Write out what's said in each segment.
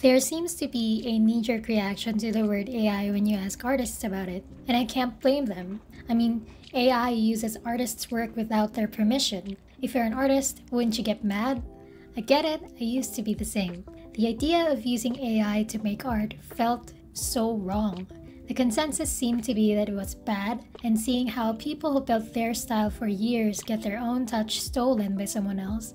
There seems to be a knee-jerk reaction to the word AI when you ask artists about it, and I can't blame them. I mean, AI uses artists' work without their permission. If you're an artist, wouldn't you get mad? I get it, I used to be the same. The idea of using AI to make art felt so wrong. The consensus seemed to be that it was bad, and seeing how people who built their style for years get their own touch stolen by someone else,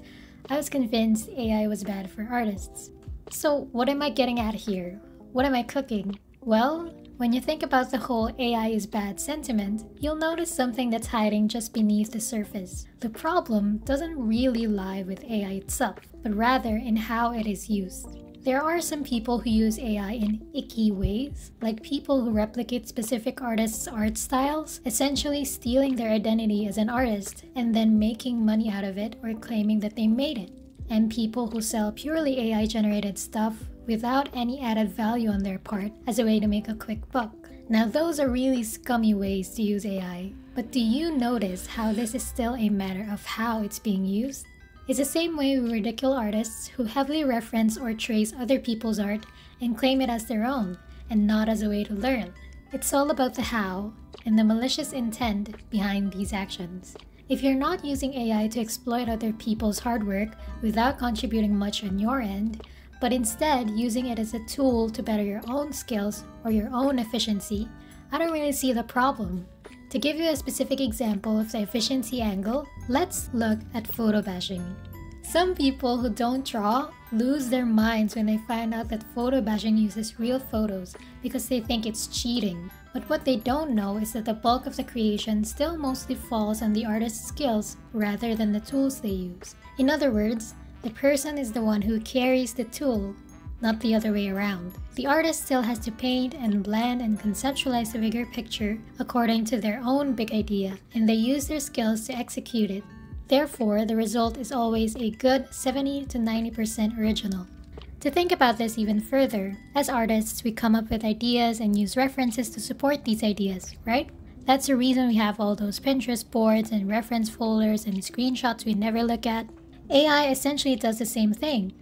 I was convinced AI was bad for artists. So what am I getting at here? What am I cooking? Well, when you think about the whole AI is bad sentiment, you'll notice something that's hiding just beneath the surface. The problem doesn't really lie with AI itself, but rather in how it is used. There are some people who use AI in icky ways, like people who replicate specific artists' art styles, essentially stealing their identity as an artist and then making money out of it or claiming that they made it. And people who sell purely AI-generated stuff without any added value on their part as a way to make a quick buck. Now those are really scummy ways to use AI, but do you notice how this is still a matter of how it's being used? It's the same way we ridicule artists who heavily reference or trace other people's art and claim it as their own, and not as a way to learn. It's all about the how and the malicious intent behind these actions. If you're not using AI to exploit other people's hard work without contributing much on your end, but instead using it as a tool to better your own skills or your own efficiency, I don't really see the problem. To give you a specific example of the efficiency angle, let's look at photo bashing. Some people who don't draw lose their minds when they find out that photo bashing uses real photos because they think it's cheating. But what they don't know is that the bulk of the creation still mostly falls on the artist's skills rather than the tools they use. In other words, the person is the one who carries the tool, not the other way around. The artist still has to paint and blend and conceptualize the bigger picture according to their own big idea, and they use their skills to execute it. Therefore, the result is always a good 70 to 90% original. To think about this even further, as artists, we come up with ideas and use references to support these ideas, right? That's the reason we have all those Pinterest boards and reference folders and screenshots we never look at. AI essentially does the same thing.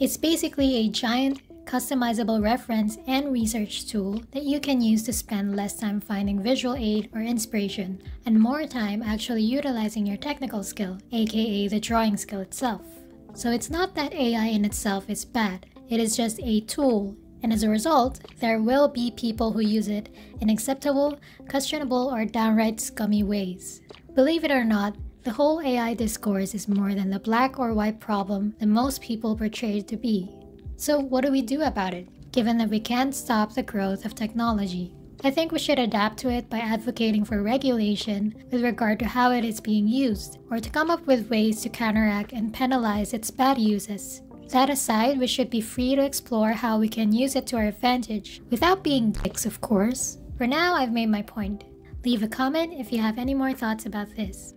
It's basically a giant, customizable reference and research tool that you can use to spend less time finding visual aid or inspiration, and more time actually utilizing your technical skill, aka the drawing skill itself. So it's not that AI in itself is bad, it is just a tool, and as a result, there will be people who use it in acceptable, questionable, or downright scummy ways. Believe it or not, the whole AI discourse is more than the black or white problem that most people portray it to be. So what do we do about it, given that we can't stop the growth of technology? I think we should adapt to it by advocating for regulation with regard to how it is being used, or to come up with ways to counteract and penalize its bad uses. That aside, we should be free to explore how we can use it to our advantage, without being dicks, of course. For now, I've made my point. Leave a comment if you have any more thoughts about this.